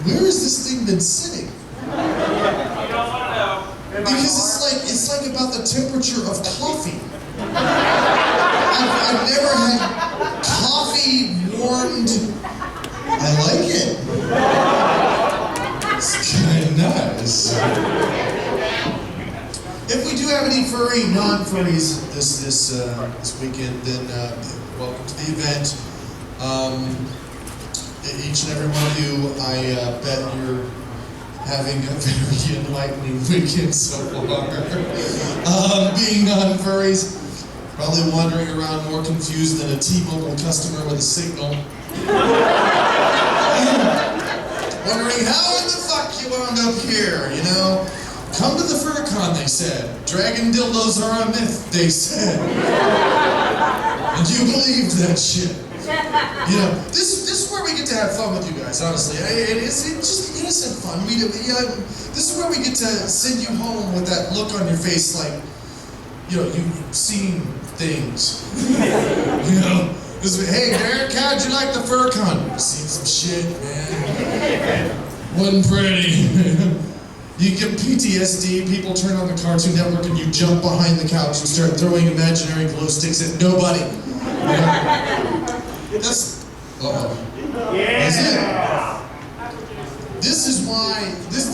Where has this thing been sitting? Because it's like about the temperature of coffee. I've never had coffee warmed. I like it. It's kind of nice. If we do have any furry, non-furries this weekend, then welcome to the event. Each and every one of you, I bet you're having a very enlightening weekend so far. Being non-furries, probably wandering around more confused than a T-Mobile customer with a signal. Wondering how in the fuck you wound up here, you know? Come to the FurCon, they said. Dragon dildos are a myth, they said. And you believed that shit. You know, this is where we get to have fun with you guys, honestly. It's just innocent fun. This is where we get to send you home with that look on your face like, you know, you've seen things. You know? Hey, Derek, how'd you like the FurCon? Seen some shit, man. Wasn't pretty. You get PTSD, people turn on the Cartoon Network and you jump behind the couch and start throwing imaginary glow sticks at nobody. You know? That's it. This is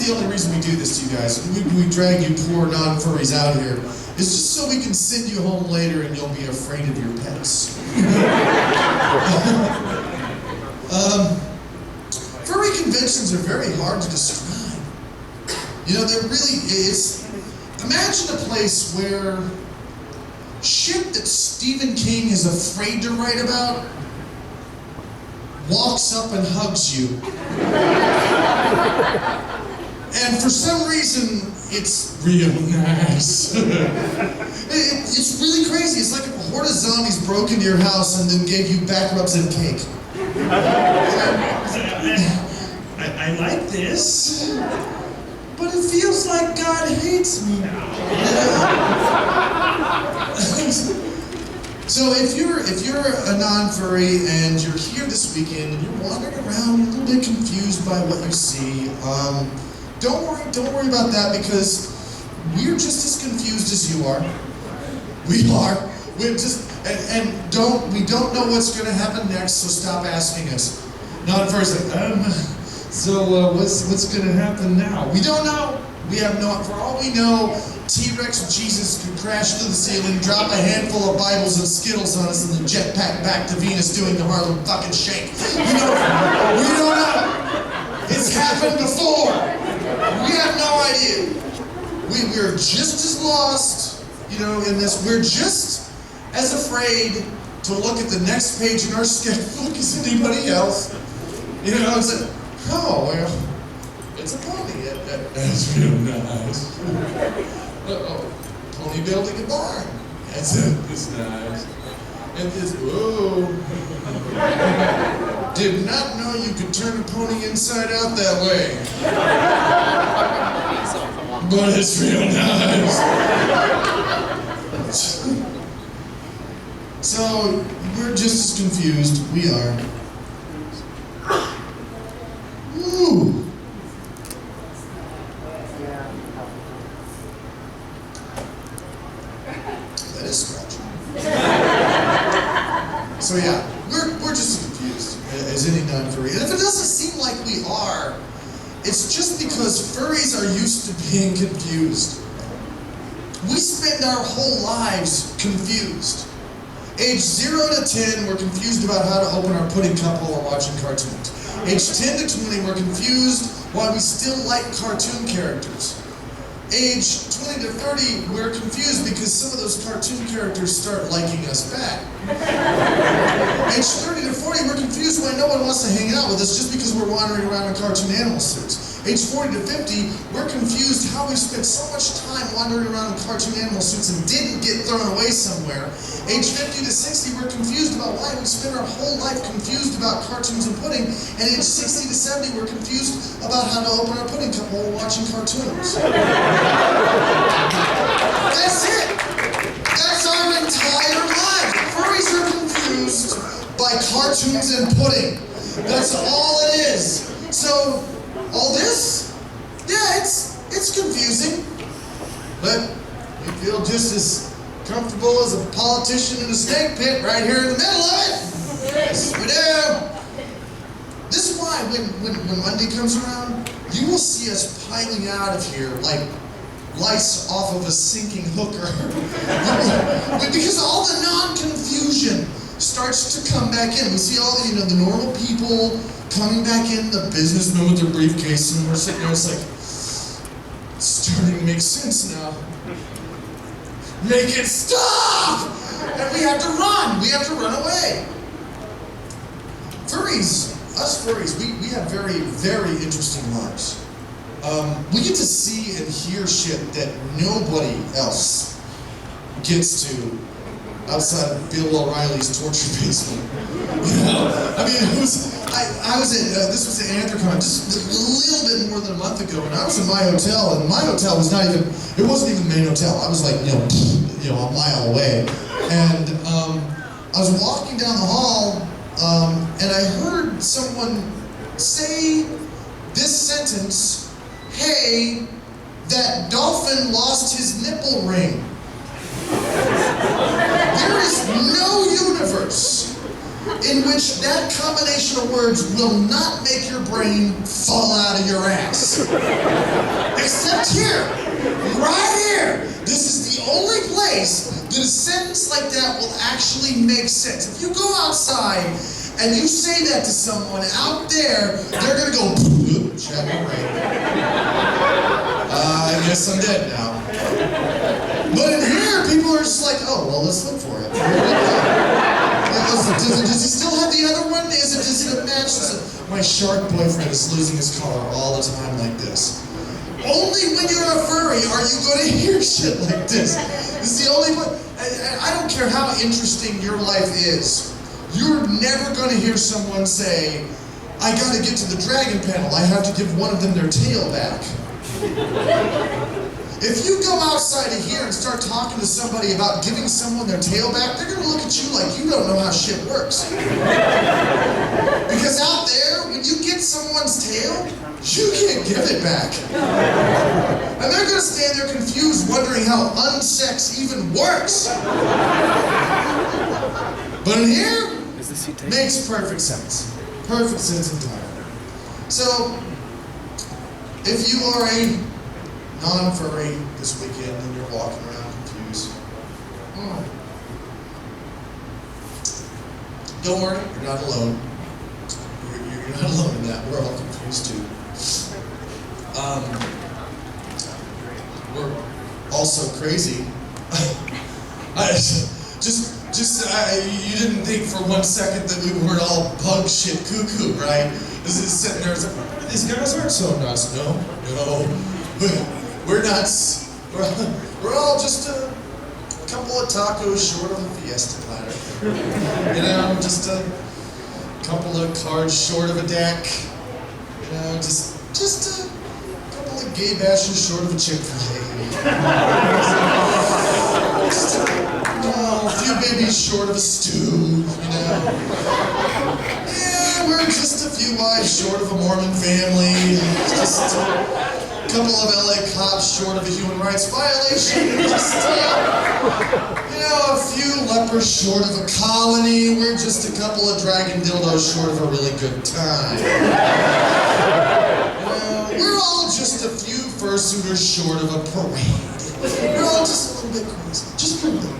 the only reason we do this to you guys. We drag you poor non-furries out here. It's just so we can send you home later and you'll be afraid of your pets. Furry conventions are very hard to describe. You know, they're really, imagine a place where shit that Stephen King is afraid to write about walks up and hugs you. And for some reason, it's real nice. It's really crazy. It's like if a horde of zombies broke into your house and then gave you back rubs and cake. I like this, but it feels like God hates me now. So if you're a non-furry and you're here this weekend and you're wandering around a little bit confused by what you see, don't worry about that, because we're just as confused as you are. We are. We're just we don't know what's going to happen next, so stop asking us. Non-furry's like, so what's going to happen now? We don't know. We have no. For all we know, T-Rex Jesus could crash through the ceiling, drop a handful of Bibles and Skittles on us, and then jetpack back to Venus doing the Harlem fucking Shake. We don't know. It's happened before. We have no idea. We're just as lost, you know, in this. We're just as afraid to look at the next page in our sketchbook as anybody else. You know, it's like, oh, well, it's a pony. That's real nice. Uh-oh, pony building a barn. It's nice. And this, whoa. Did not know you could turn a pony inside out that way. But it's real nice. So, we're just as confused. We are. Woo. That is scratching. So yeah, we're just as confused as any non-furry. And if it doesn't seem like we are, it's just because furries are used to being confused. We spend our whole lives confused. Age 0 to 10, we're confused about how to open our pudding cup while we're watching cartoons. Age 10 to 20, we're confused why we still like cartoon characters. Age 20 to 30, we're confused because some of those cartoon characters start liking us back. Age 30 to 40, we're confused why no one wants to hang out with us just because we're wandering around in cartoon animal suits. Age 40 to 50, we're confused how we spent so much time wandering around in cartoon animal suits and didn't get thrown away somewhere. Age 50 to 60, we're confused about why we spent our whole life confused about cartoons and pudding. And age 60 to 70, we're confused about how to open our pudding cup while we're watching cartoons. That's it! That's our entire life! We feel just as comfortable as a politician in a snake pit right here in the middle of it. Yes, we do. This is why when Monday comes around, you will see us piling out of here like lice off of a sinking hooker. Because all the non-confusion starts to come back in. We see all the, the normal people coming back in, the businessmen with their briefcase, and we're sitting there, it's like, it's starting to make sense now. Make it stop! And we have to run. We have to run away. Furries, us furries, we have very, very interesting lives. We get to see and hear shit that nobody else gets to outside of Bill O'Reilly's torture basement. I mean, I was at, this was at Anthrocon just a little bit more than a month ago, and I was in my hotel, and my hotel was not even, it wasn't even the main hotel. I was like, a mile away. And I was walking down the hall, and I heard someone say this sentence, "Hey, that dolphin lost his nipple ring." There is no universe in which that combination of words will not make your brain fall out of your ass. Except here, right here. This is the only place that a sentence like that will actually make sense. If you go outside and you say that to someone out there, they're gonna go, check my brain. I guess I'm dead now. But in here, people are just like, oh, well, let's look for it. Does he still have the other one? Does it match? My shark boyfriend is losing his collar all the time like this. Only when you're a furry are you going to hear shit like this. It's the only one. I don't care how interesting your life is. You're never going to hear someone say, I got to get to the dragon panel. I have to give one of them their tail back. If you go outside of here and start talking to somebody about giving someone their tail back, they're going to look at you like you don't know how shit works. Because out there, when you get someone's tail, you can't give it back. And they're going to stand there confused, wondering how unsex even works. But in here, makes perfect sense. Perfect sense entirely. So, if you are a non-furry this weekend and you're walking around confused, don't worry, you're not alone. You're not alone in that. We're all confused too. We're also crazy. You didn't think for 1 second that we weren't all bug shit cuckoo, right? This is sitting there, like, these guys aren't so nuts. No. We're nuts. We're all just a couple of tacos short of a fiesta platter. Just a couple of cards short of a deck. Just a couple of gay bashes short of a Chick-fil-A. A few babies short of a stew, Yeah, we're just a few wives short of a Mormon family. Just a couple of LA cops short of a human rights violation. Just, a few lepers short of a colony. We're just a couple of dragon dildos short of a really good time. We're all just a few fursuiters short of a parade. We're all just a little bit crazy. Just a little bit.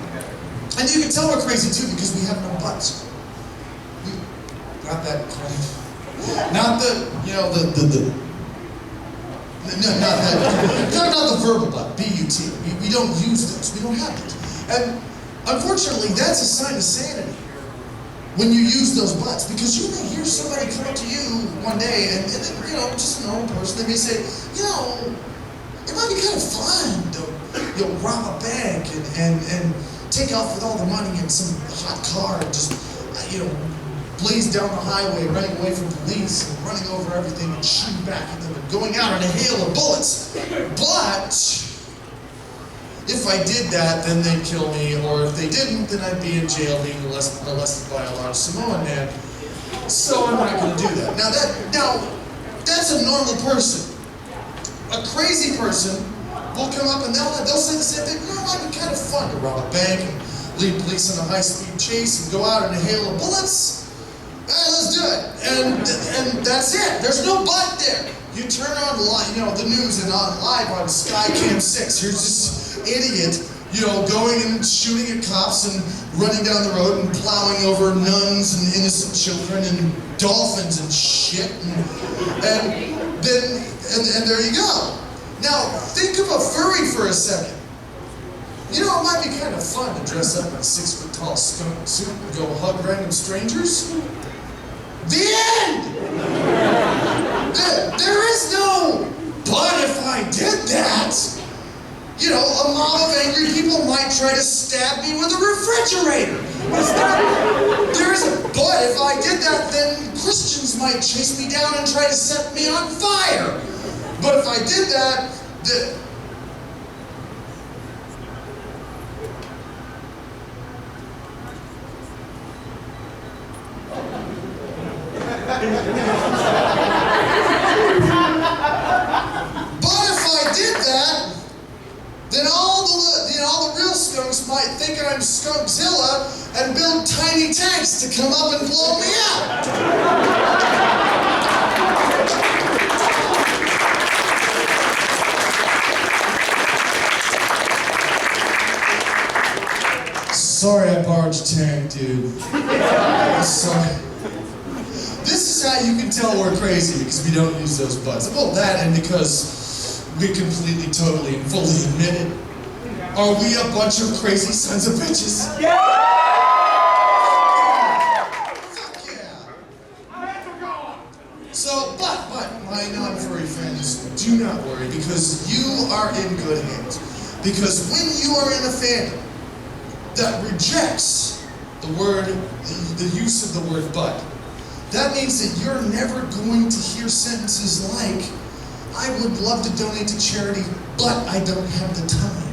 And you can tell we're crazy too because we have no butts. Not that kind of. Not the. Not the verbal butt, B-U-T. We don't use those. We don't have those. And unfortunately, that's a sign of sanity when you use those butts, because you may hear somebody come up to you one day and just a normal person, they may say, it might be kind of fun to rob a bank and take off with all the money in some hot car and just blaze down the highway, running away from police and running over everything and shooting back at them and going out in a hail of bullets. But if I did that, then they'd kill me, or if they didn't, then I'd be in jail being molested by a large Samoan man. So I'm not going to do that. Now that's a normal person. A crazy person will come up and they'll say the same thing. No, I fun to rob a bank and lead police in a high-speed chase and go out in a hail of bullets. Let's do it. And that's it. There's no but there. You turn on the news and on live on Skycam 6. Here's this idiot, going and shooting at cops and running down the road and plowing over nuns and innocent children and dolphins and shit. And there you go. Now think of a furry for a second. It might be kind of fun to dress up in a 6-foot-tall skunk suit and go hug random strangers. The end! There is no, but if I did that, a mob of angry people might try to stab me with a refrigerator. There isn't, but if I did that, then Christians might chase me down and try to set me on fire. But if I did that, then all the real skunks might think I'm Skunkzilla and build tiny tanks to come up and blow me up. Sorry I borrowed your tank, dude. I'm sorry. This is how you can tell we're crazy, because we don't use those butts. Well, that and because we completely, totally, and fully admit it. Are we a bunch of crazy sons of bitches? Yeah! Fuck yeah! So, but, my non-furry friends, do not worry, because you are in good hands. Because when you are in a fandom that rejects the use of the word but, that means that you're never going to hear sentences like, I would love to donate to charity, but I don't have the time.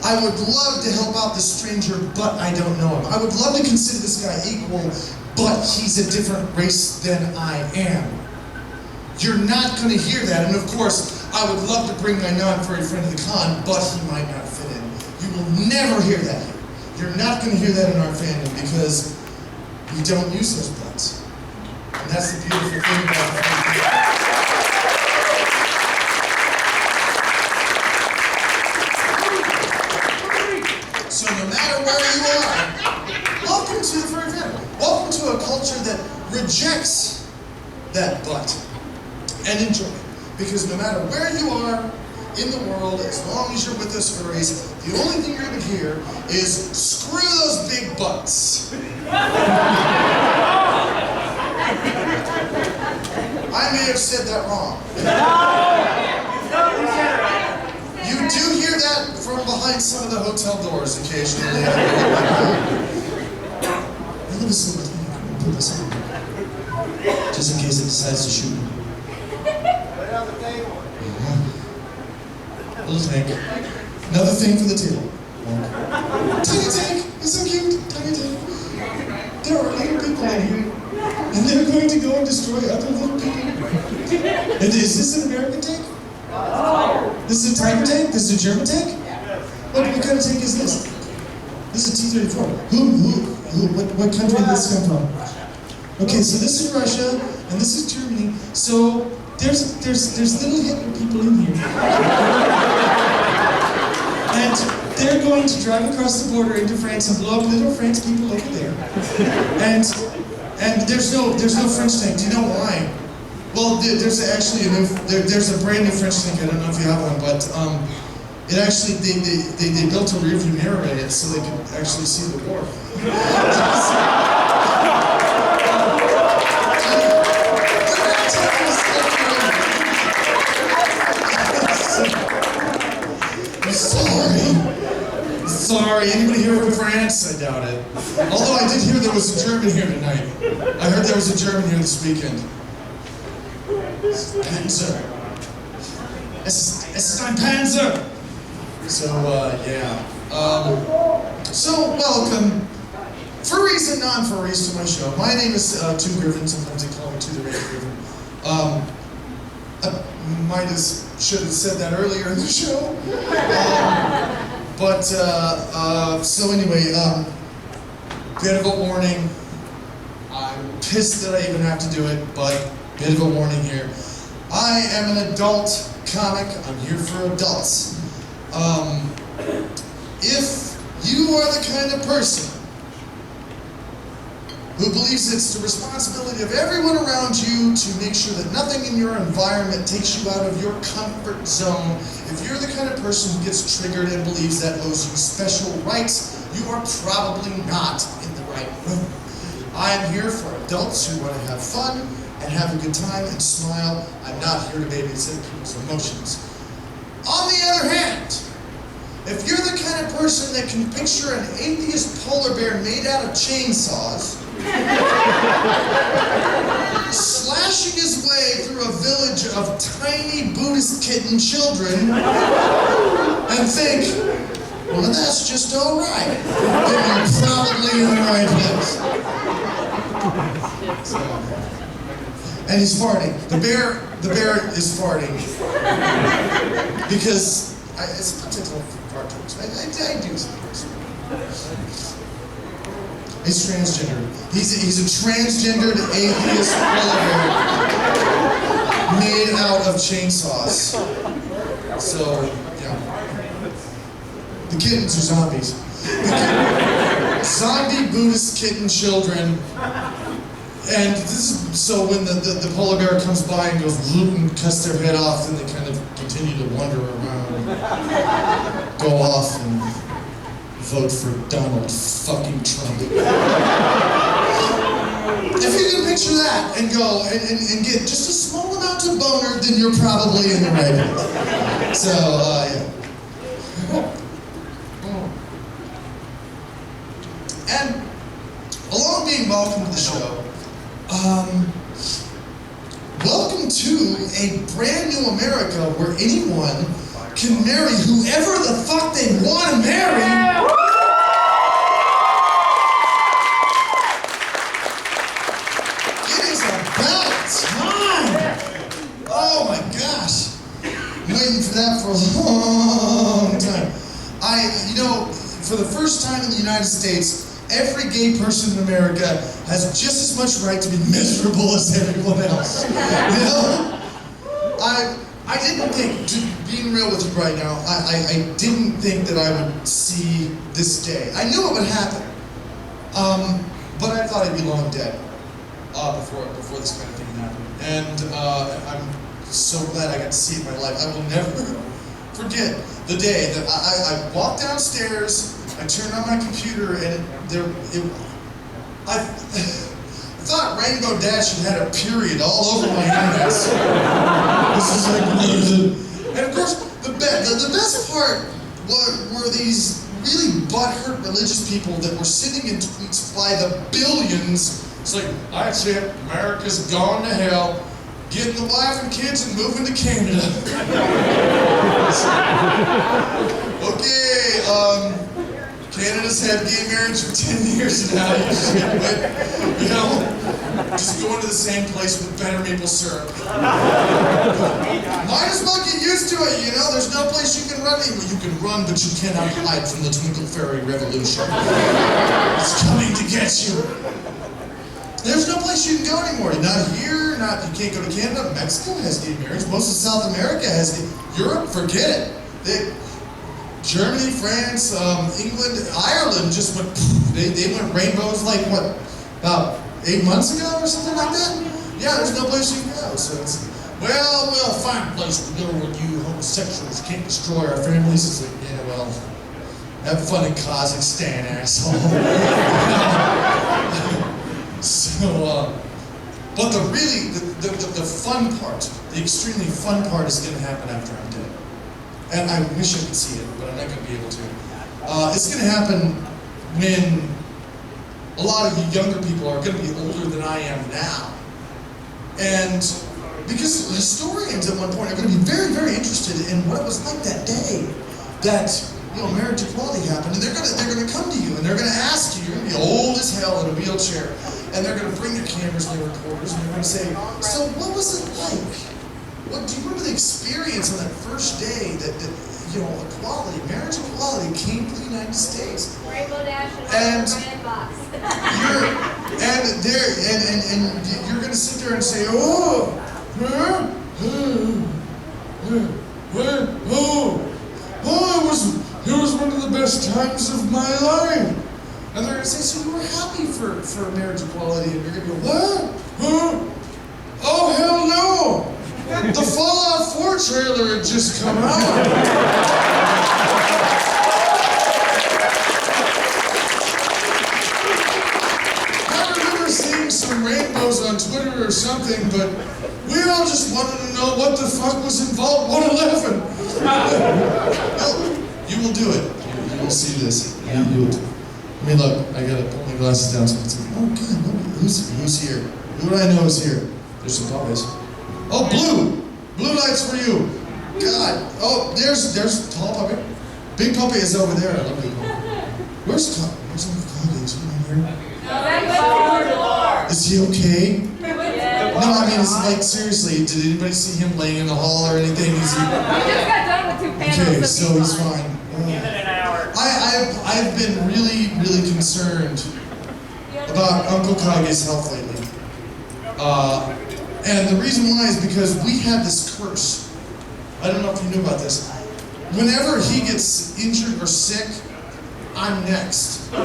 I would love to help out this stranger, but I don't know him. I would love to consider this guy equal, but he's a different race than I am. You're not going to hear that. And of course, I would love to bring my non-furry friend to the con, but he might not fit in. You will never hear that here. You're not going to hear that in our fandom because we don't use those butts. And that's the beautiful thing about it. So no matter where you are, welcome to the furry family. Welcome to a culture that rejects that butt and enjoy it. Because no matter where you are in the world, as long as you're with us furries, the only thing you're going to hear is, screw those big butts. I may have said that wrong. You do hear that from behind some of the hotel doors occasionally. Let us put this on. Just in case it decides to shoot me. Put it on the table. Little tank. Another thing for the table. Tiny tank! It's so cute! Tiny tank. There are little people in here. And they're going to go and destroy other little people. And is this an American tank? This is a Tiger tank? This is a German tank? What kind of tank is this? This is a T-34. What country did this come from? Okay, so this is Russia, and this is Germany. So there's little Hitler people in here. And they're going to drive across the border into France and blow up little French people over there. And there's no French tank. Do you know why? Well, there's actually there's a brand new French tank. I don't know if you have one, but it actually they built a rear view mirror in it so they could actually see the war. Sorry, anybody here from France? I doubt it. Although I did hear there was a German here tonight. I heard there was a German here this weekend. Panzer. Es ist ein Panzer! So, yeah. So, welcome, furries and non-furries, to my show. My name is Two Griffin. Sometimes they call me Two the Red Griffin. I should have said that earlier in the show. But, so anyway, bit of a warning. I'm pissed that I even have to do it, but bit of a warning here. I am an adult comic. I'm here for adults. If you are the kind of person who believes it's the responsibility of everyone around you to make sure that nothing in your environment takes you out of your comfort zone, if you're the kind of person who gets triggered and believes that owes you special rights, you are probably not in the right room. I am here for adults who want to have fun and have a good time and smile. I'm not here to babysit people's emotions. On the other hand, if you're the kind of person that can picture an atheist polar bear made out of chainsaws, slashing his way through a village of tiny Buddhist kitten children, and think, well, that's just all right, then you're probably in the right place. So, and he's farting. The bear is farting because sometimes I tell fart jokes. I do sometimes. He's transgendered. He's a transgendered atheist polar bear made out of chainsaws. So, yeah. The kittens are zombies. Zombie Buddhist kitten children. And this is, so when the polar bear comes by and goes and cuts their head off, then they kind of continue to wander around and go off and vote for Donald fucking Trump. If you can picture that and go and get just a small amount of boner, then you're probably in the right place. So, yeah. And along being welcome to the show, welcome to a brand new America where anyone can marry whoever the fuck they want to marry. It is about time. Oh my gosh. I'm waiting for that for a long time. For the first time in the United States, every gay person in America has just as much right to be miserable as everyone else. You know? I didn't think, being real with you right now, I didn't think that I would see this day. I knew it would happen. But I thought I'd be long dead before this kind of thing happened. And I'm so glad I got to see it in my life. I will never forget the day that I walked downstairs, I turned on my computer, and I thought Rainbow Dash had a period all over my internet. This is like, and of course, the best part were these really butthurt religious people that were sending in tweets by the billions. It's like, that's it, America's gone to hell. Getting the wife and kids and moving to Canada. Okay, Canada's had gay marriage for 10 years now. Just going to the same place with better maple syrup. Might as well get used to it, there's no place you can run anymore. You can run, but you cannot hide from the Twinkle Fairy Revolution. It's coming to get you. There's no place you can go anymore. Not here, you can't go to Canada. Mexico has gay marriage. Most of South America has gay. Europe, forget it. Germany, France, England, Ireland just went, they went rainbows like what, about 8 months ago or something like that? Yeah, there's no place you can go. So it's, we'll find a place to go where you homosexuals can't destroy our families. It's like, yeah, well, have fun in Kazakhstan, asshole. So, but the fun part, the extremely fun part is going to happen after I'm dead. And I wish I could see it, but I'm not going to be able to. It's going to happen when a lot of you younger people are going to be older than I am now. And because historians at one point are going to be very, very interested in what it was like that day that marriage equality happened, and they're going to come to you and they're going to ask you. You're going to be old as hell in a wheelchair, and they're going to bring their cameras and their recorders, and they're going to say, "So what was it like? Do you remember the experience on that first day that equality, marriage equality came to the United States. Rainbow Dash And and red box. You're gonna sit there and say, oh, it was one of the best times of my life. And they're gonna say, so you were happy for marriage equality, and you're gonna go, what? Huh? Oh, hell no! The Fallout 4 trailer had just come out. I remember seeing some rainbows on Twitter or something, but we all just wanted to know what the fuck was in Vault 111. You will do it. You will see this. You will do it. I mean, look, I gotta put my glasses down so I can see. Oh, God, who's here? Who do I know is here? There's some puppies. Oh, Blue! Blue lights for you. God. Oh, there's tall puppy. Big puppy is over there. I love big puppy. Where's Uncle Coggy? Is he in here? Is he okay? No, I mean, it's like, seriously, did anybody see him laying in the hall or anything? Is he... We just got done with 2 panels. Okay, so he's fine. Give it an hour. I've been really, really concerned about Uncle Kage's health lately. And the reason why is because we have this curse. I don't know if you knew about this. Whenever he gets injured or sick, I'm next. I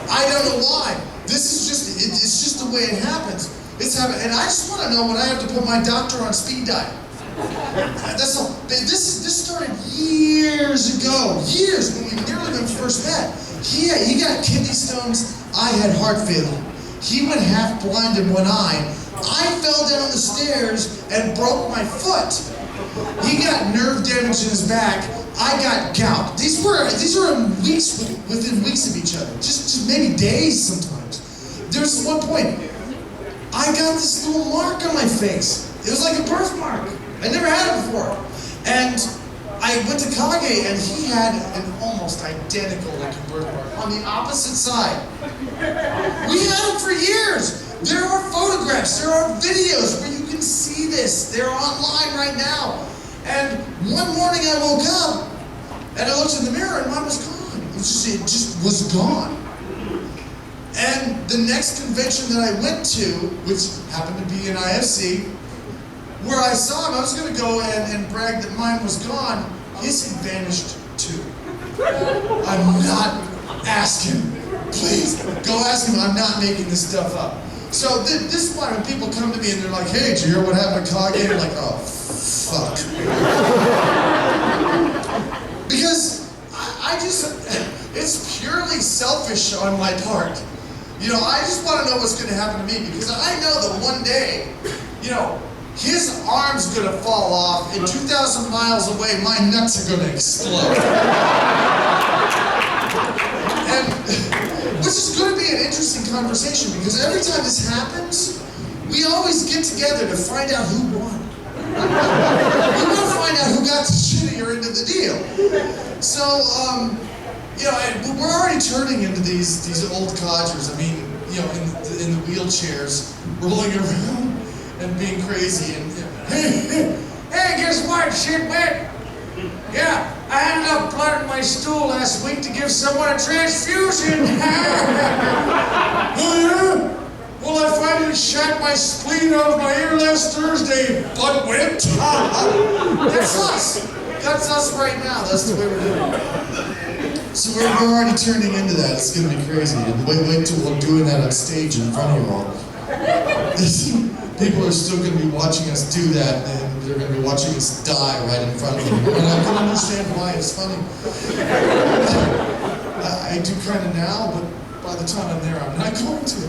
don't know why. This is just, it's just the way it happens. It's happening, and I just want to know when I have to put my doctor on speed dial. That's all. This started years ago. Years when we first met. He got kidney stones. I had heart failure. He went half blind in one eye. I fell down the stairs and broke my foot. He got nerve damage in his back. I got gout. These were in weeks, within weeks of each other. Just maybe days sometimes. There was one point, I got this little mark on my face. It was like a birthmark. I never had it before. And I went to Kage and he had an almost identical looking birthmark on the opposite side. We had them for years. There are photographs, there are videos where you can see this. They're online right now. And one morning I woke up and I looked in the mirror and mine was gone. It just was gone. And the next convention that I went to, which happened to be in IFC, where I saw him, I was going to go and brag that mine was gone. His had vanished too. I'm not asking. Please, go ask him. I'm not making this stuff up. So this is why when people come to me and they're like, hey, did you hear what happened to Kage? I'm like, oh, fuck. Because I just, it's purely selfish on my part. You know, I just want to know what's going to happen to me because I know that one day, you know, his arm's going to fall off, and 2,000 miles away, my nuts are going to explode. And, which is going to be an interesting conversation, because every time this happens, we always get together to find out who won. We want to find out who got the shittier end of the deal. So, you know, and we're already turning into these old codgers. I mean, you know, in the wheelchairs, rolling around and being crazy, and hey, guess what, shitwit? Yeah, I ended up blood in my stool last week to give someone a transfusion. Oh yeah? Well, I finally shot my spleen out of my ear last Thursday, butt went. That's us. That's us right now. That's the way we're doing. So we're already turning into that. It's gonna be crazy. And wait till we're doing that on stage in front of you all. People are still going to be watching us do that, and they're going to be watching us die right in front of them. And I can understand why it's funny. I do kind of now, but by the time I'm there, I'm not going to.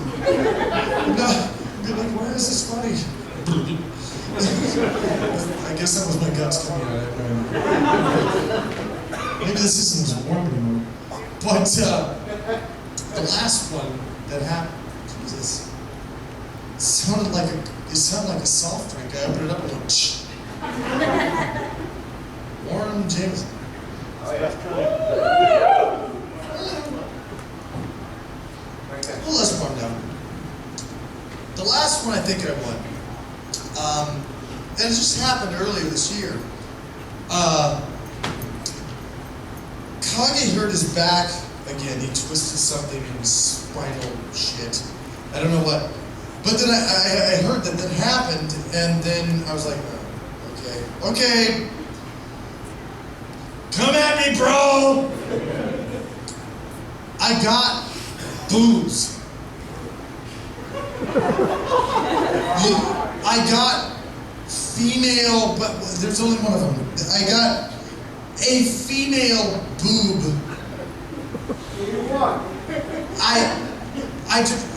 I'm not. I'll be like, why is this funny? I guess that was my guts coming out. Maybe this isn't as warm anymore. But the last one that happened, Jesus. It sounded like a soft drink. I opened it up and went, shh. Warren Jameson. Oh, yeah. A little less warm now. The last one I think I won. And it just happened earlier this year. Kage hurt his back again. He twisted something in his spinal shit. I don't know what. But then I heard that happened, and then I was like, oh, okay. Come at me, bro! I got boobs. I got female, but there's only one of them. I got a female boob.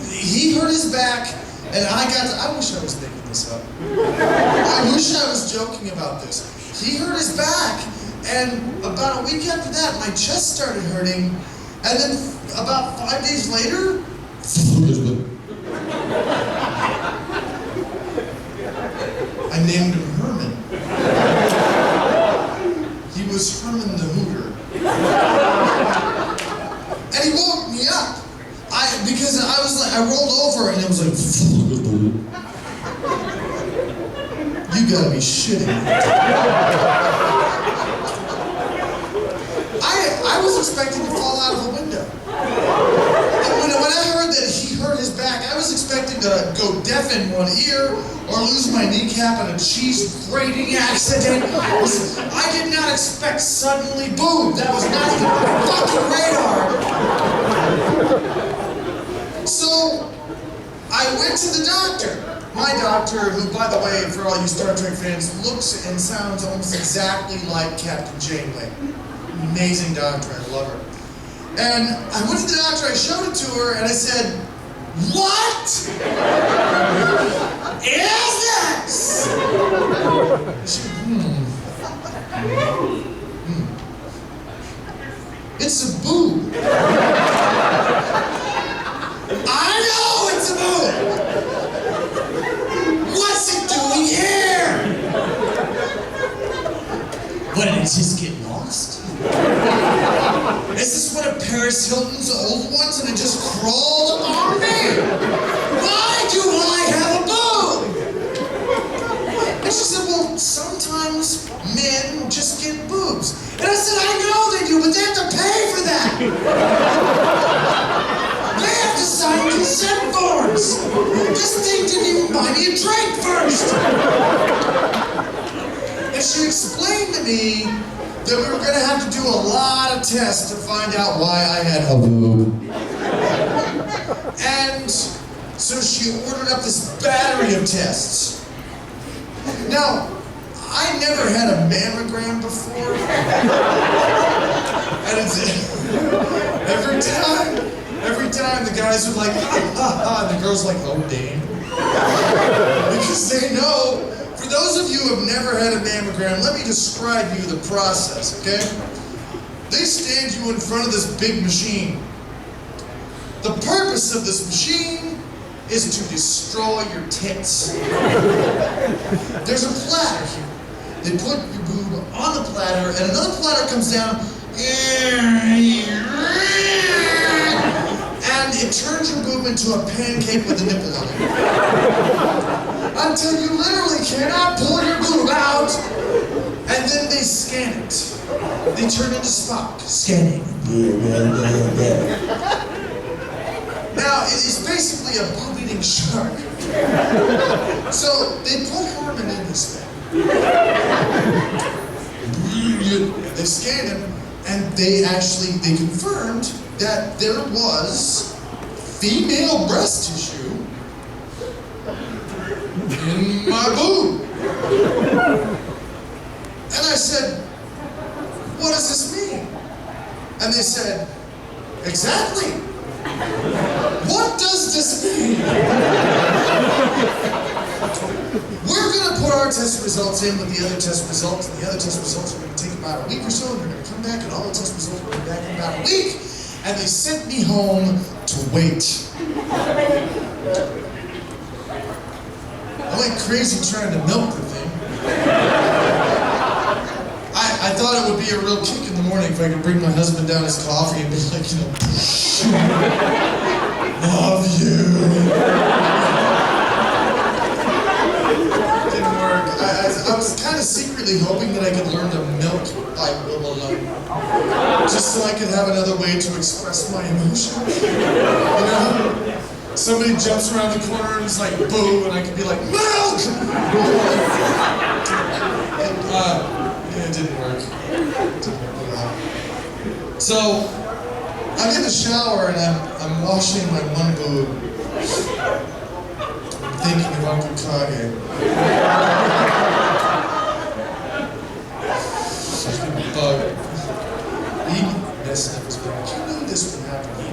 He hurt his back, and I wish I was making this up. I wish I was joking about this. He hurt his back, and about a week after that, my chest started hurting, and then about 5 days later, I named him Herman. He was Herman the Hooter. And he woke me up. Because I was like, I rolled over and it was like, you gotta be shitting me. I was expecting to fall out of a window. And when I heard that he hurt his back, I was expecting to go deaf in one ear or lose my kneecap in a cheese grating accident. I did not expect suddenly boom. That was not even on my fucking radar. So I went to the doctor. My doctor, who, by the way, for all you Star Trek fans, looks and sounds almost exactly like Captain Janeway. Amazing doctor, I love her. And I went to the doctor, I showed it to her, and I said, "What is this?" She, It's a boob. I know it's a boob. What's it doing here? What, did it just get lost? Is this one of Paris Hilton's old ones and it just crawled up on me? Why do I have a boob? And she said, well, sometimes men just get boobs. And I said, I know they do, but they have to pay for that. They have to sign consent forms. This thing didn't even buy me a drink first. And she explained to me that we were going to have to do a lot of tests to find out why I had a boob. And so she ordered up this battery of tests. Now, I never had a mammogram before. And it's every time the guys are like, and the girl's like, oh, damn. Because they know. For those of you who have never had a mammogram, let me describe you the process, okay? They stand you in front of this big machine. The purpose of this machine is to destroy your tits. There's a platter here. They put your boob on the platter, and another platter comes down, and it turns your boob into a pancake with a nipple on it. Until you literally cannot pull your boob out, and then they scan it. They turn into Spock, scanning. Now, it is basically a boob-eating shark. So, they put Herman in this thing. They scanned him, and they confirmed that there was female breast tissue in my boob. And I said, what does this mean? And they said, exactly. What does this mean? We're going to put our test results in with the other test results, and the other test results are going to take about a week or so, and they're going to come back, and all the test results will be back in about a week, and they sent me home to wait. I went crazy trying to milk the thing. I thought it would be a real kick in the morning if I could bring my husband down his coffee and be like, love you. Didn't work. I was kind of secretly hoping that I could learn to milk I will alone. Just so I could have another way to express my emotions. You know? Somebody jumps around the corner and is like, boo, and I can be like, milk! And, it didn't work. It didn't work at all. So, I'm in the shower and I'm washing my one boob. I'm thinking of Uncle Kage. Bug. He messed up his back. He knew this would happen. He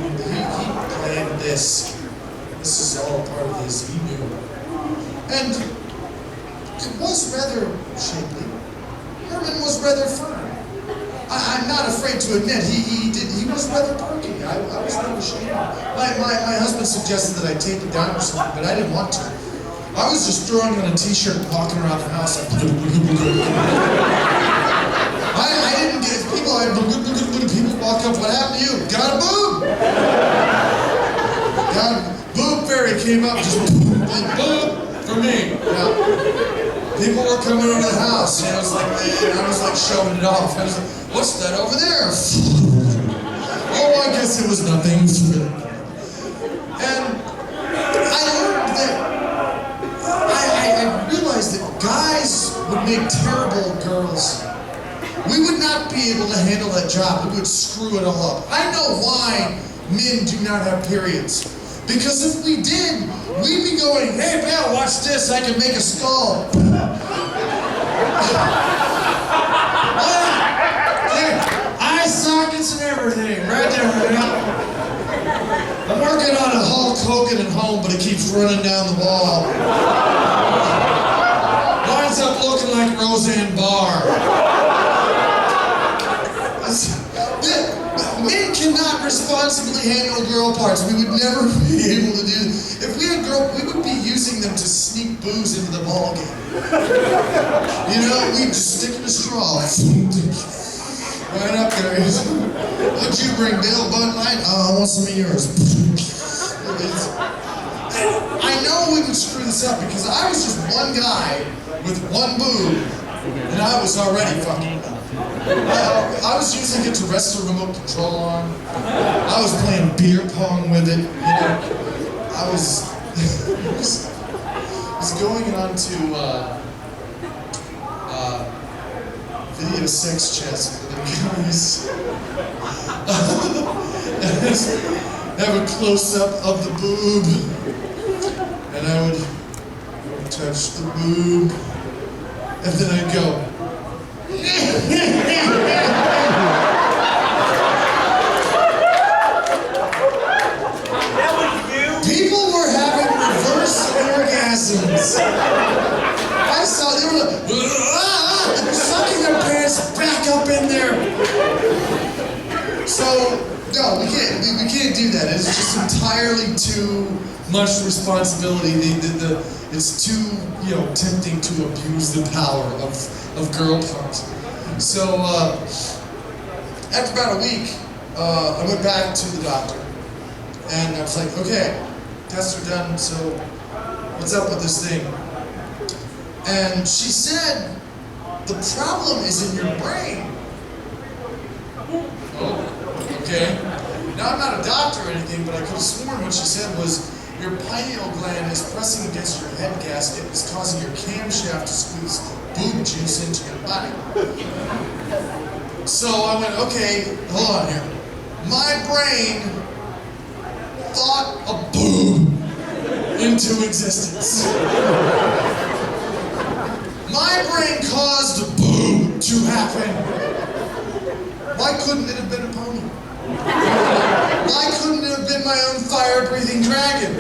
planned this. This is all part of his. He knew. And it was rather shapely. Herman was rather firm. I'm not afraid to admit he was rather perky. I was not ashamed. My husband suggested that I tape it down or something, but I didn't want to. I was just throwing on a t-shirt and walking around the house. I didn't get people. People walk up. What happened to you? Got a boob. Boob fairy came up. Just boob for me. Yeah. People were coming over the house, and I was like showing it off. I was like, what's that over there? Oh, I guess it was nothing. And I learned that I realized that guys would make terrible girls. We would not be able to handle that job. We would screw it all up. I know why men do not have periods. Because if we did, we'd be going, hey, Bill, watch this, I can make a skull. Eye sockets and everything, right there. I'm working on a Hulk Hogan at home, but it keeps running down the wall. Winds up looking like Roseanne Barr. Men cannot responsibly handle girl parts. We would never be able to do this. If we had girl, we would be using them to sneak booze into the ball game. You know, we'd just stick in a straw. Right up there. What'd you bring, Bill? Bud Light? Oh, I want some of yours. I know we would screw this up because I was just one guy with one boob, and I was already fucking up. I was using it to wrest a remote control on. I was playing beer pong with it. You know, I was going on to video sex chats with the guys. Have a close up of the boob, and I would touch the boob, and then I'd go. People were having reverse orgasms. I saw they were like, sucking their pants back up in there. So no, we can't do that. It's just entirely too much responsibility. It's too tempting to abuse the power of girl parts. So after about a week, I went back to the doctor, and I was like, okay, tests are done. So what's up with this thing? And she said, the problem is in your brain. Oh, okay. Now, I'm not a doctor or anything, but I could have sworn what she said was your pineal gland is pressing against your head gasket. It's causing your camshaft to squeeze boob juice into your body. So I went, okay, hold on here. My brain thought a boob into existence. My brain caused a boob to happen. Why couldn't it have been a pony? Why couldn't it have been my own fire-breathing dragon?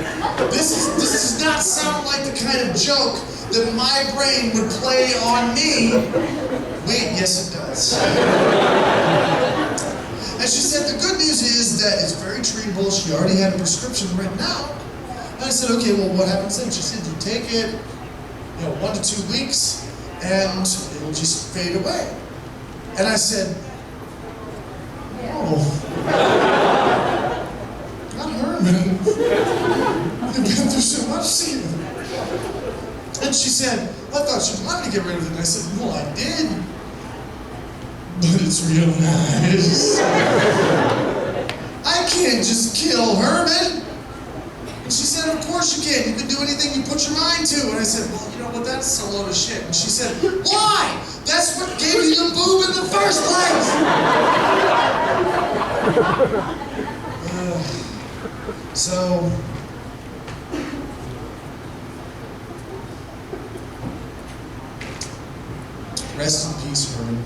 This does not sound like the kind of joke that my brain would play on me. Wait, yes it does. And she said the good news is that it's very treatable. She already had a prescription written out. And I said, okay, well what happens then? She said you take it, 1 to 2 weeks, and it'll just fade away. And I said, oh, not Herman. You've been through so much, Stephen. And she said, I thought you wanted to get rid of it. And I said, well, I did. but it's real nice. I can't just kill Herman. And she said, of course you can. You can do anything you put your mind to. And I said, well, you know what, that's a load of shit. And she said, why? That's what gave you the boob in the first place. So, rest in peace, Herman.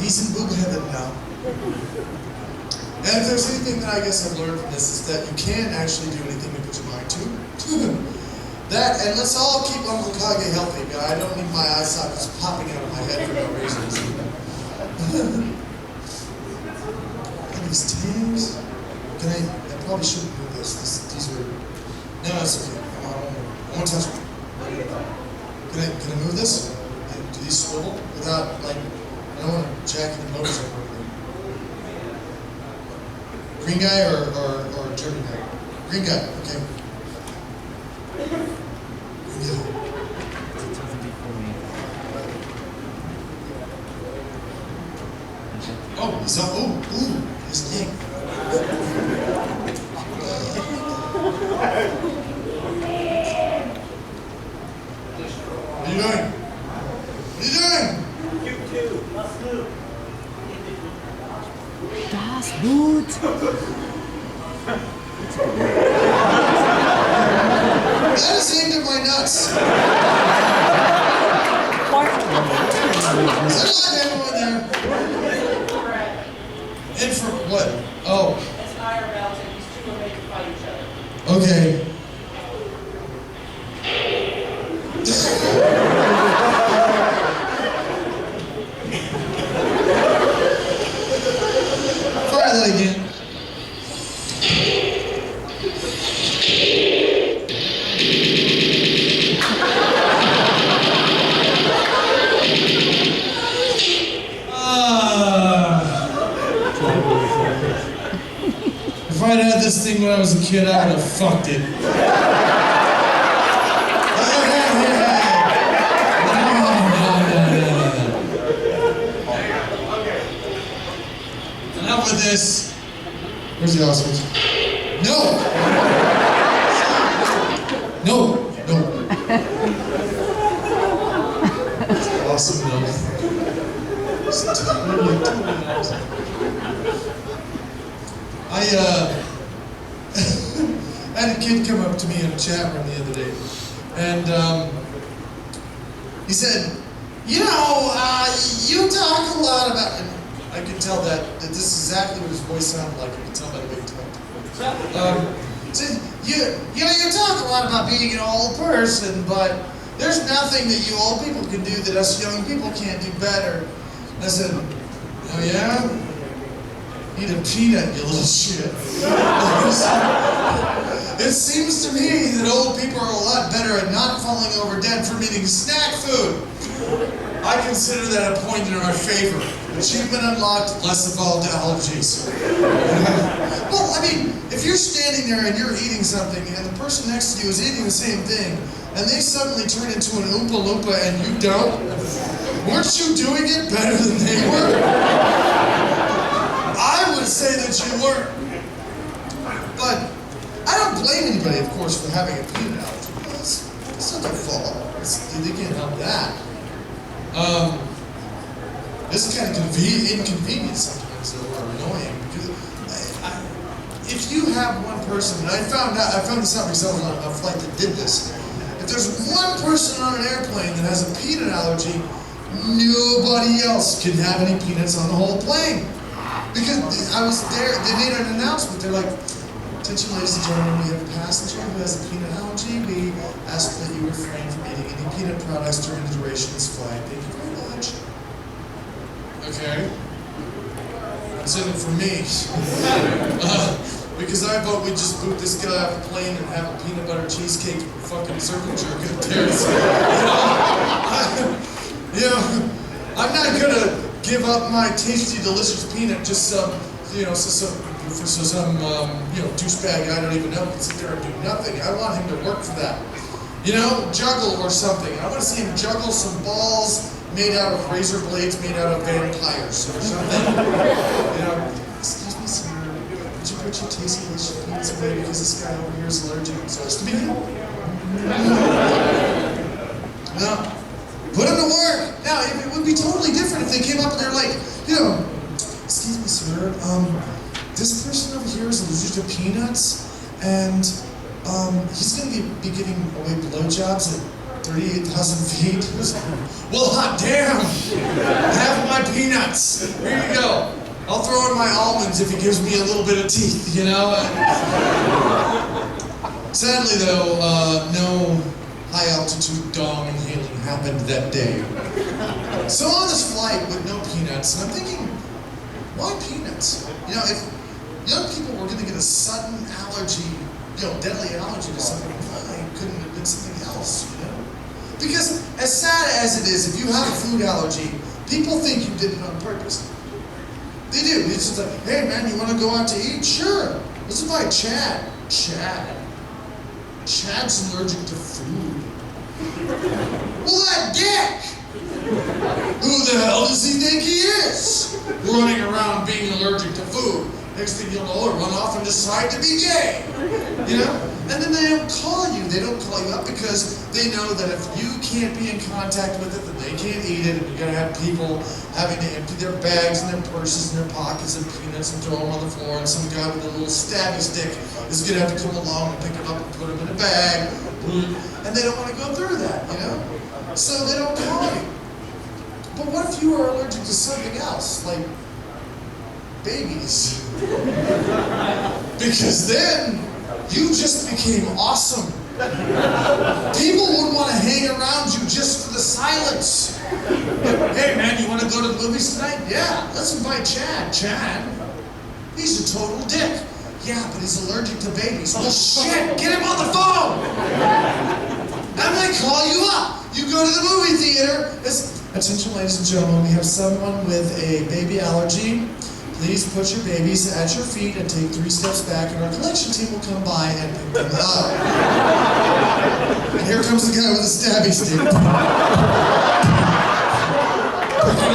He's in boob heaven now. And if there's anything that I guess I've learned from this, is that you can actually do anything you put your mind to. That, and let's all keep Uncle Kage healthy. I don't need my eye sockets popping out of my head for no reason. And these tags, I probably shouldn't do this. These are, no, it's okay. I won't touch them. Can I move this? Do these swivel without, like, I don't want to jack the motors over. Green guy or German guy? Green guy, okay. Green guy. Oh, he's up. Ooh, his king. What are you doing? What are you doing? You too. Let's do. Das Boot! That is aimed at my nuts. Is there live ammo in there? And for what? Oh. It's IRL, so these two are made to fight each other. Okay. Try that again. If I'd had this thing when I was a kid, I would have fucked it. Enough with this. Where's the Oscars? No! No! It's awesome, though. It's totally awesome. I had a kid come up to me in a chat room the other day, and he said, you know, you talk a lot about, and I could tell that this is exactly what his voice sounded like. I could tell by the way he talked. Said, you talk a lot about being an old person, but there's nothing that you old people can do that us young people can't do better. And I said, oh yeah? Eat a peanut, you little shit. It seems to me that old people are a lot better at not falling over dead from eating snack food. I consider that a point in our favor. Achievement unlocked, less evolved allergies. Well, I mean, if you're standing there and you're eating something and the person next to you is eating the same thing and they suddenly turn into an Oompa Loompa and you don't, weren't you doing it better than they were? I would say that you were. But I don't blame anybody, of course, for having a peanut allergy. It's not their fault. They can't help that. This is kind of inconvenient sometimes, though, or annoying. Because if you have one person, and I found this out myself on a flight that did this. If there's one person on an airplane that has a peanut allergy, nobody else can have any peanuts on the whole plane. Because I was there, they made an announcement. They're like, attention, ladies and gentlemen, we have a passenger who has a peanut allergy. We ask that you refrain from eating any peanut products during the duration of this flight. Thank you very much. Okay. That's in it for me. Because I vote we just boot this guy off the plane and have a peanut butter cheesecake fucking circle jerk in Paris. I'm not gonna give up my tasty, delicious peanut just some douchebag I don't even know can sit there and do nothing. I want him to work for that. Juggle or something. I want to see him juggle some balls made out of razor blades made out of vampires or something. Excuse me, sir. Would you put your tasty delicious peanuts away because this guy over here is allergic? So it's to be. No. Put them to work. Now, it would be totally different if they came up and they're like, excuse me, sir. This person over here is allergic to peanuts, and he's going to be giving away blowjobs at 38,000 feet. Well, hot damn! Have my peanuts. Here you go. I'll throw in my almonds if he gives me a little bit of teeth, Sadly, though, no high-altitude dong inhaling happened that day. So on this flight with no peanuts, and I'm thinking, why peanuts? If young people were going to get a sudden allergy, deadly allergy to something, why couldn't it have been something else, Because as sad as it is, if you have a food allergy, people think you did it on purpose. They do. It's just like, hey man, you want to go out to eat? Sure. Let's invite Chad. Chad's allergic to food. Well, that dick! Who the hell does he think he is? Running around being allergic to food. Next thing you'll know, he'll run off and decide to be gay. And then they don't call you. They don't call you up because they know that if you can't be in contact with it, then they can't eat it, and you're gonna have people having to empty their bags and their purses and their pockets of peanuts and throw them on the floor, and some guy with a little stabby stick is gonna have to come along and pick them up and put them in a bag. And they don't want to go through that, So they don't call you. But what if you are allergic to something else, like babies? Because then you just became awesome. People would want to hang around you just for the silence. Hey man, you want to go to the movies tonight? Yeah, let's invite Chad. Chad? He's a total dick. Yeah, but he's allergic to babies. Well shit, get him on the phone! I'm gonna call you up. You go to the movie theater. Attention ladies and gentlemen, we have someone with a baby allergy. Please put your babies at your feet and take 3 steps back, and our collection team will come by and pick them up. And here comes the guy with a stabby stick. Picking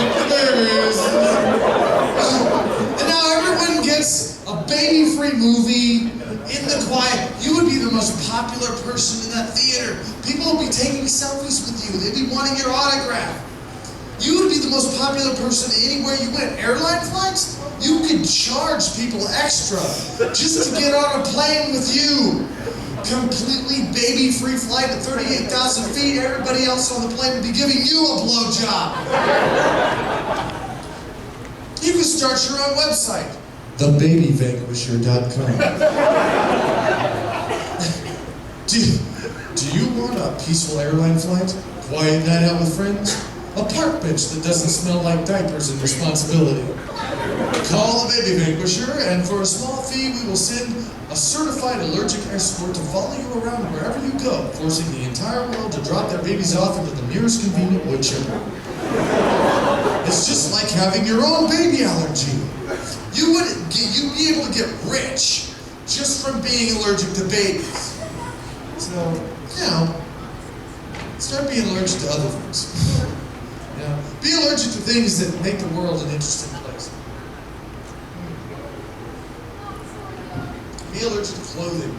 up the babies. And now everyone gets a baby-free movie in the quiet. You would be the most popular person in that theater. People would be taking selfies with you. They'd be wanting your autograph. You would be the most popular person anywhere you went. Airline flights? You could charge people extra just to get on a plane with you. Completely baby-free flight at 38,000 feet. Everybody else on the plane would be giving you a blowjob. You could start your own website. TheBabyVanquisher.com. Do you want a peaceful airline flight? Quiet night out with friends? A park bench that doesn't smell like diapers and responsibility? Call the Baby Vanquisher, and for a small fee, we will send a certified allergic escort to follow you around wherever you go, forcing the entire world to drop their babies off into the nearest convenient wood chipper. It's just like having your own baby allergy. You'd be able to get rich just from being allergic to babies. So, start being allergic to other things. Be allergic to things that make the world an interesting place. Be allergic to clothing.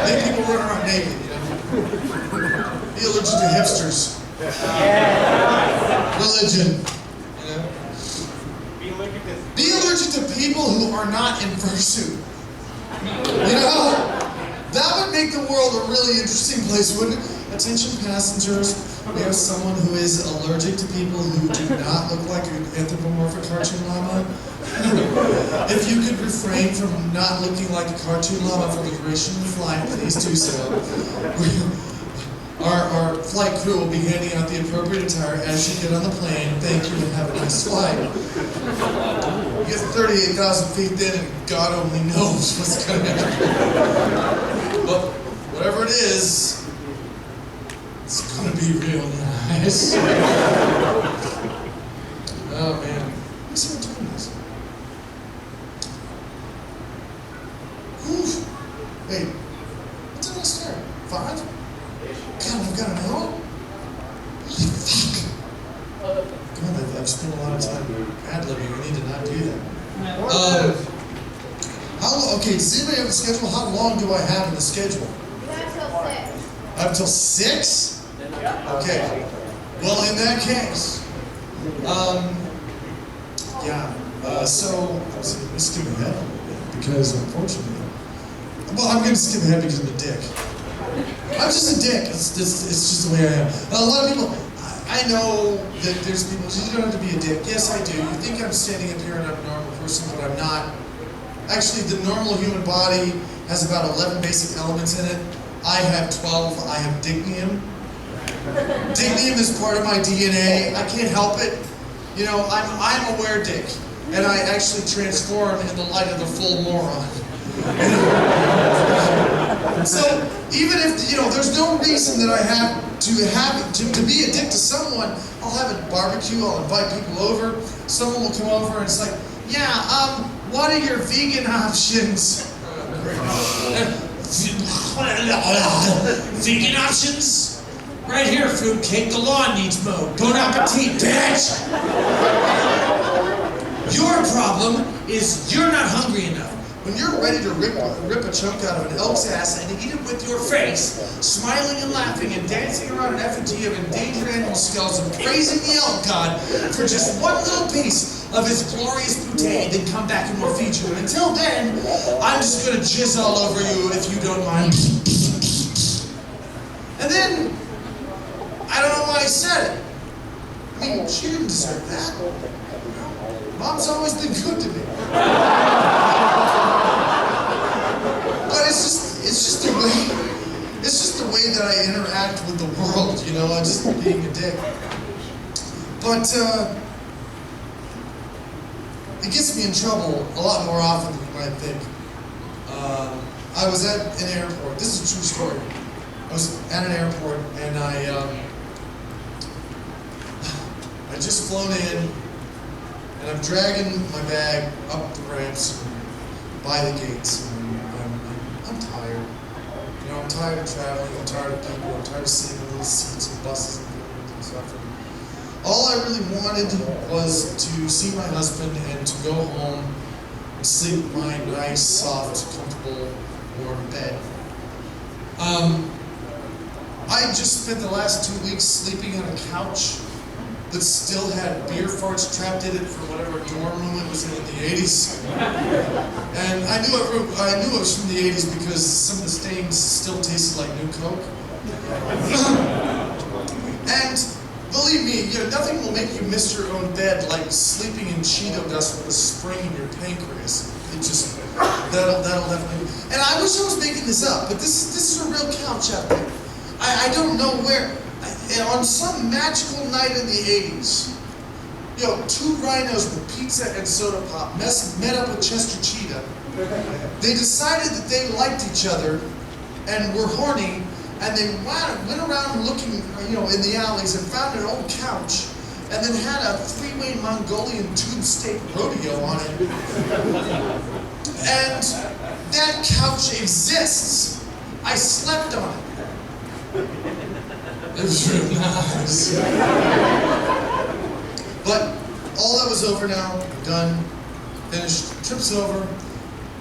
Make people run around naked, Be allergic to hipsters. Religion, Be allergic to people who are not in fursuit. That would make the world a really interesting place, wouldn't it? Attention passengers, we have someone who is allergic to people who do not look like an anthropomorphic cartoon llama. If you could refrain from not looking like a cartoon llama for the duration of the flight, please do so. Our flight crew will be handing out the appropriate attire as you get on the plane. Thank you and have a nice flight. You get 38,000 feet then, and God only knows what's going to happen. But whatever it is, it's going to be real nice. Oh man. Let me see what time it is. Whew. Wait, what time did I start? 5? God, I've got an hour? Holy fuck. you that. Okay, does anybody have a schedule? How long do I have in the schedule? You have till 6. I have till 6? Okay. Well, in that case, so I'm going to skip ahead a little bit because unfortunately, well, I'm going to skip ahead because I'm a dick. I'm just a dick. It's just the way I am. A lot of people, I know that there's people, you don't have to be a dick. Yes, I do. You think I'm standing up here and I'm a normal person, but I'm not. Actually, the normal human body has about 11 basic elements in it. I have 12. I have dignium. Dignium is part of my DNA. I can't help it. You know, I'm a were-dick, and I actually transform in the light of the full moron. So even if there's no reason that I have to be a dick to someone, I'll have a barbecue. I'll invite people over. Someone will come over, and it's like, yeah, what are your vegan options? Vegan options? Right here, fruitcake, the lawn needs mowed. Bon appetit, bitch! Your problem is you're not hungry enough. When you're ready to rip a chunk out of an elk's ass and eat it with your face, smiling and laughing and dancing around an effigy of endangered animal skulls and praising the elk god for just one little piece of his glorious bouteille, then come back and we'll feed you. And until then, I'm just gonna jizz all over you if you don't mind. And then, I don't know why I said it. I mean, she didn't deserve that. Mom's always been good to me. But it's just the way that I interact with the world, you know, I'm just being a dick. But it gets me in trouble a lot more often than you might think. I was at an airport. This is a true story. I was at an airport and I just flown in and I'm dragging my bag up the ramps by the gates. And I'm tired. You know, I'm tired of traveling. I'm tired of people. I'm tired of sitting in little seats and buses and things and stuff. And all I really wanted was to see my husband and to go home and sleep in my nice, soft, comfortable, warm bed. I just spent the last 2 weeks sleeping on a couch that still had beer farts trapped in it from whatever dorm room it was in the 80s. And I knew it was from the 80s because some of the stains still tasted like New Coke. And believe me, nothing will make you miss your own bed like sleeping in Cheeto dust with a spring in your pancreas. It just, that'll definitely. And I wish I was making this up, but this is a real couch out there. I don't know where. On some magical night in the 80s, 2 rhinos with pizza and soda pop met up with Chester Cheetah. They decided that they liked each other and were horny, and they went around looking, in the alleys and found an old couch, and then had a 3-way Mongolian tube steak rodeo on it. And that couch exists. I slept on it. It was real nice. But all that was over now, done, finished, trip's over,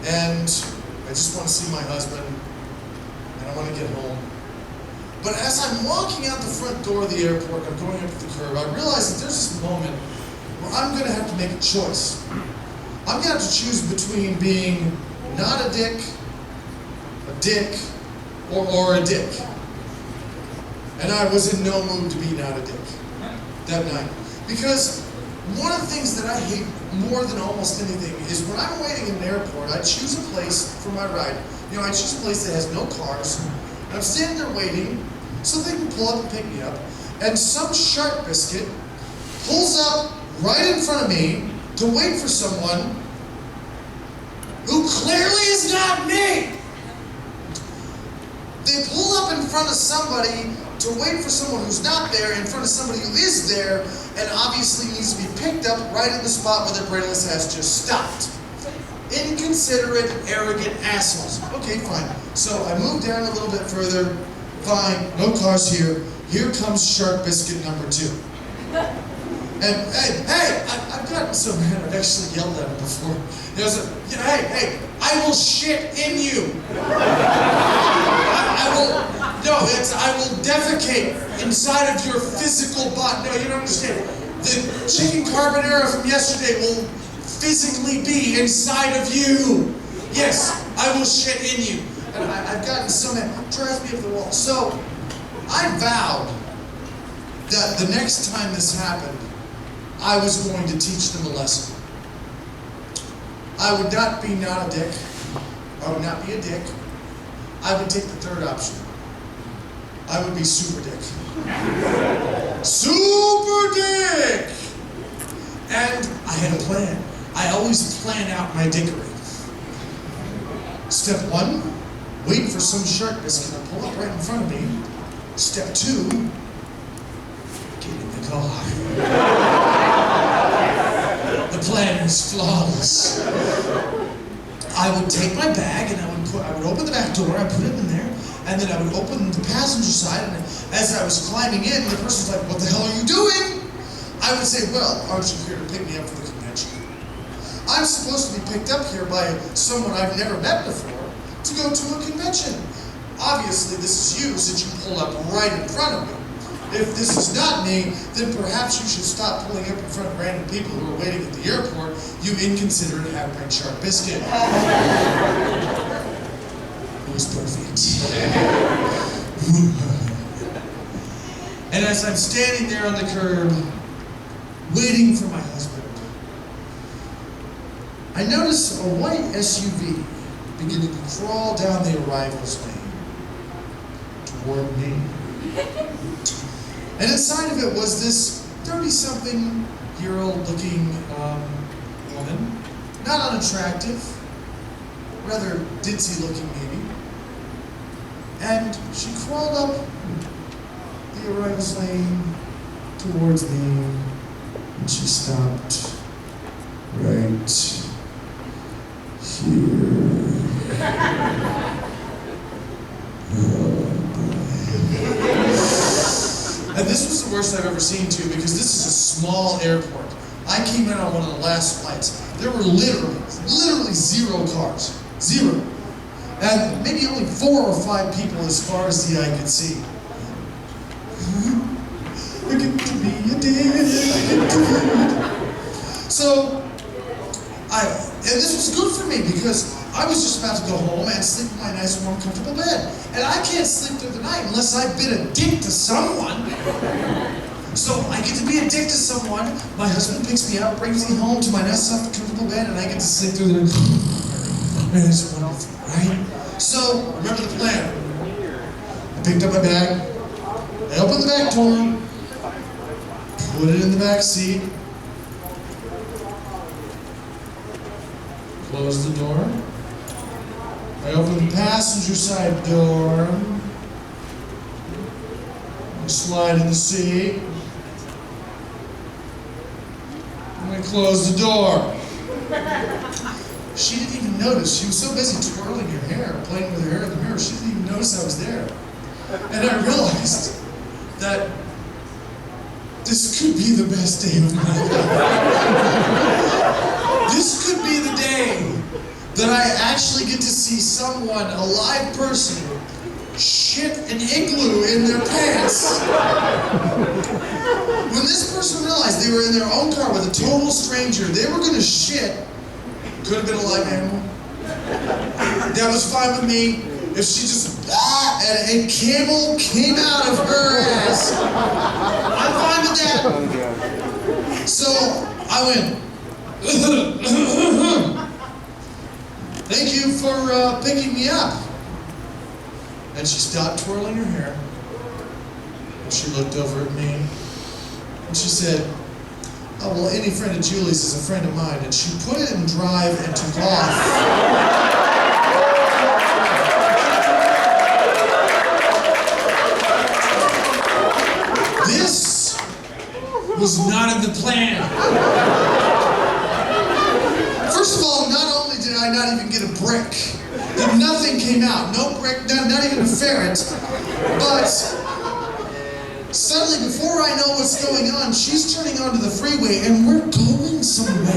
and I just want to see my husband, and I want to get home. But as I'm walking out the front door of the airport, I'm going up the curb, I realize that there's this moment where I'm going to have to make a choice. I'm going to have to choose between being not a dick, or a dick. And I was in no mood to be not a dick that night. Because one of the things that I hate more than almost anything is when I'm waiting in an airport, I choose a place for my ride. I choose a place that has no cars. And I'm standing there waiting so they can pull up and pick me up. And some shark biscuit pulls up right in front of me to wait for someone who clearly is not me. They pull up in front of somebody to wait for someone who's not there in front of somebody who is there and obviously needs to be picked up right in the spot where their brainless ass just stopped. Inconsiderate, arrogant assholes. Okay, fine. So I move down a little bit further. Fine, no cars here. Here comes Shark Biscuit number 2. And hey, I've gotten so mad, I've actually yelled at him before. He was like, hey, I will shit in you. I will defecate inside of your physical body. No, you don't understand. The chicken carbonara from yesterday will physically be inside of you. Yes, I will shit in you. And I've gotten so mad, it drives me up the wall. So, I vowed that the next time this happened, I was going to teach them a lesson. I would not be not a dick. I would not be a dick. I would take the third option. I would be super dick. Super dick! And I had a plan. I always plan out my dickery. Step 1, wait for some shark biscuit to pull up right in front of me. Step 2, get in the car. The plan is flawless. I would take my bag and I would open the back door, I'd put it in there, and then I would open the passenger side, and as I was climbing in, the person's like, "What the hell are you doing?" I would say, "Well, aren't you here to pick me up for the convention? I'm supposed to be picked up here by someone I've never met before to go to a convention. Obviously, this is you since you pulled up right in front of me. If this is not me, then perhaps you should stop pulling up in front of random people who are waiting at the airport, you inconsiderate half-pint shark biscuit." It was perfect. And as I'm standing there on the curb, waiting for my husband, I notice a white SUV beginning to crawl down the arrivals lane toward me. And inside of it was this 30-something-year-old looking woman, not unattractive, rather ditzy looking maybe. And she crawled up the arrivals lane towards me, and she stopped right here. And this was the worst I've ever seen too, because this is a small airport. I came in on one of the last flights. There were literally 0 cars. 0. And maybe only 4 or 5 people as far as the eye could see. I get to be a dad. So, and this was good for me because I was just about to go home and sleep in my nice, warm, comfortable bed. And I can't sleep through the night unless I've been a dick to someone. So I get to be a dick to someone, my husband picks me up, brings me home to my nice, soft, comfortable bed, and I get to sleep through the night. And it's wonderful, right? So, remember the plan. I picked up my bag, I opened the back door, put it in the back seat, closed the door. I opened the passenger side door. I slide in the seat. And I closed the door. She didn't even notice. She was so busy twirling her hair, playing with her hair in the mirror, she didn't even notice I was there. And I realized that this could be the best day of my life. This could be the day that I actually get to see someone, a live person, shit an igloo in their pants. When this person realized they were in their own car with a total stranger, they were going to shit. Could have been a live animal. That was fine with me. If she just, and a camel came out of her ass, I'm fine with that. So I went, "Thank you for picking me up." And she stopped twirling her hair. And she looked over at me. And she said, "Oh, well, any friend of Julie's is a friend of mine." And she put it in drive and took off. This was not in the plan. First of all, not only did I not even get a brick, nothing came out, no brick, not even a ferret, but Suddenly, before I know what's going on, she's turning onto the freeway and we're going somewhere.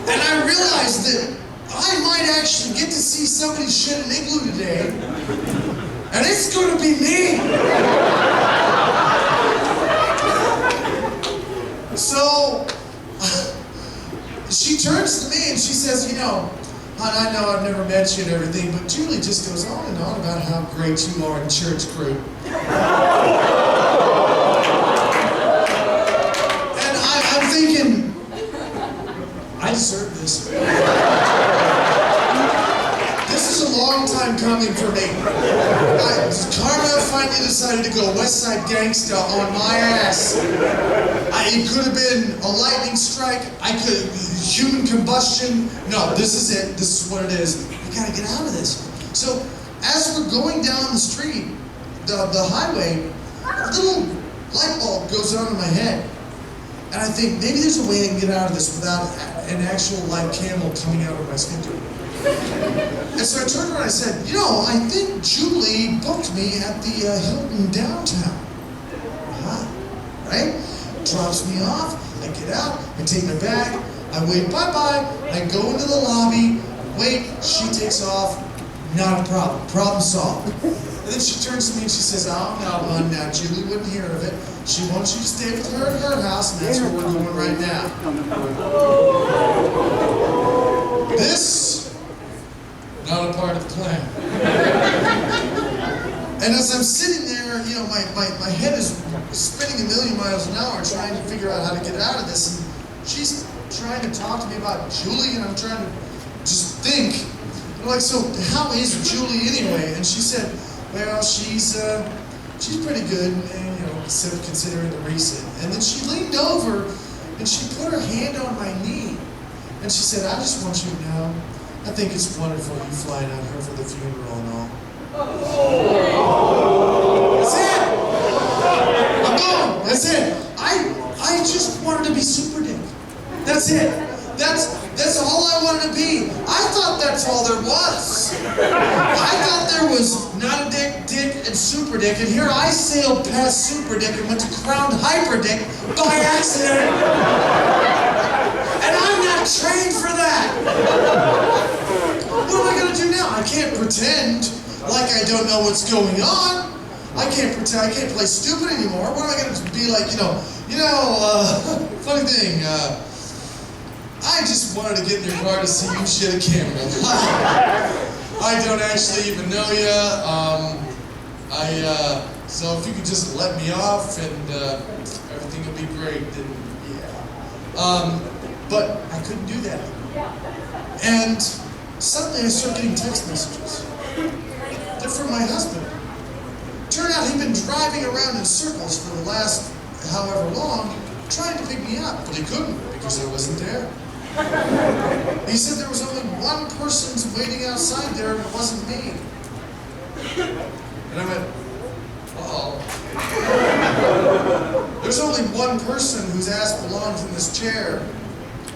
And I realized that I might actually get to see somebody shit an igloo today. And it's gonna be me. So, she turns to me and she says, you know, hon, I know I've never met you and everything, but Julie just goes on and on about how great you are in church group. And I'm thinking, I deserve this. This is a long time coming for me. Karma finally decided to go West Side Gangsta on my ass. It could have been a lightning strike. Human combustion. No, this is it. This is what it is. We gotta get out of this. So, as we're going down the street, the highway, a little light bulb goes on in my head. And I think, maybe there's a way I can get out of this without an actual live camel coming out of my sphincter. And so I turned around and I said, you know, I think Julie booked me at the Hilton downtown. Right? Drops me off, I get out, I take my bag, I wave bye-bye, I go into the lobby, wait, she takes off, not a problem, problem solved. And then she turns to me and she says, oh no, hon, now Julie wouldn't hear of it. She wants you to stay with her at her house, and that's where we're going right now. This, not a part of the plan. And as I'm sitting there, you know, my head is spinning a million miles an hour trying to figure out how to get out of this. And she's trying to talk to me about Julie, and I'm trying to just think. I'm like, so how is Julie anyway? And she said, well, she's pretty good, and you know, considering the recent. And then she leaned over and she put her hand on my knee. And she said, I just want you to know, I think it's wonderful you flying out here for the funeral and all. That's it. I'm going. That's it. I just wanted to be super dick. That's it. That's all I wanted to be. I thought that's all there was. I thought there was not a dick, and super dick, and here I sailed past super dick and went to crowned hyper dick by accident. And I'm not trained for that. What am I gonna do now? I can't pretend like I don't know what's going on. I can't pretend, I can't play stupid anymore. What am I gonna be like, funny thing, I just wanted to get in your car to see you shit a camel. I don't actually even know ya. So if you could just let me off and everything will be great, then yeah. But I couldn't do that. And suddenly I started getting text messages. They're from my husband. Turned out he'd been driving around in circles for the last however long, trying to pick me up, but he couldn't because I wasn't there. He said there was only one person waiting outside there, and it wasn't me. And I went, uh-oh. There's only one person whose ass belongs in this chair,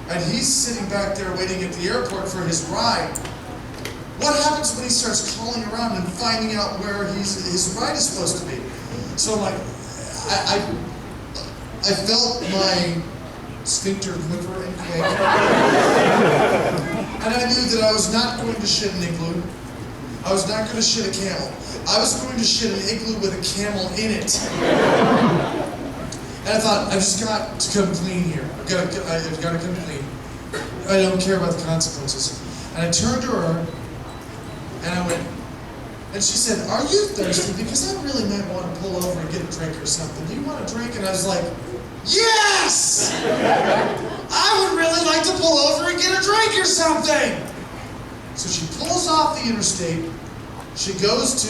and he's sitting back there waiting at the airport for his ride. What happens when he starts calling around and finding out where his ride is supposed to be? So I'm like, I felt my sphincter quiver and quake. And I knew that I was not going to shit an igloo. I was not going to shit a camel. I was going to shit an igloo with a camel in it. And I thought, I've just got to come clean here. I've got to come clean. I don't care about the consequences. And I turned to her, and I went, and she said, are you thirsty? Because I really might want to pull over and get a drink or something. Do you want a drink? And I was like, yes! I would really like to pull over and get a drink or something! So she pulls off the interstate, she goes to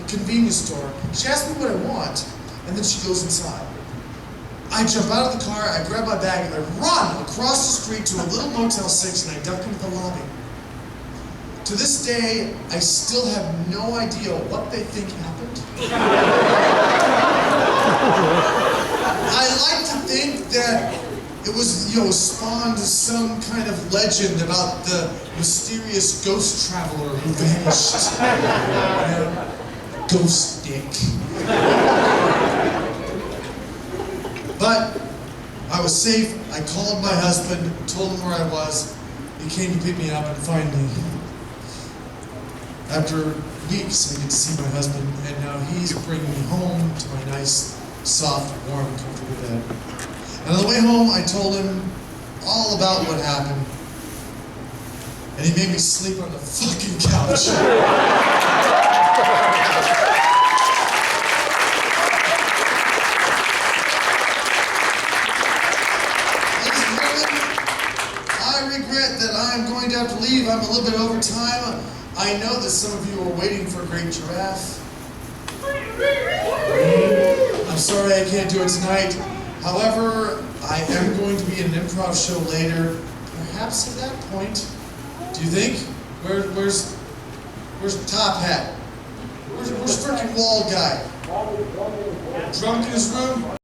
a convenience store, she asks me what I want, and then she goes inside. I jump out of the car, I grab my bag, and I run across the street to a little Motel 6, and I duck into the lobby. To this day, I still have no idea what they think happened. I like to think that it was, spawned some kind of legend about the mysterious ghost traveler who vanished. Ghost dick. But I was safe. I called my husband, told him where I was. He came to pick me up, and finally, after weeks, I get to see my husband, and now he's bringing me home to my nice, soft, warm, comfortable bed. And on the way home, I told him all about what happened, and he made me sleep on the fucking couch. I regret that I'm going to have to leave. I'm a little bit over time. I know that some of you are waiting for a great giraffe. I'm sorry I can't do it tonight. However, I am going to be in an improv show later. Perhaps at that point, do you think? Where's Top Hat? Where's freaking Wall Guy? Drunk in his room?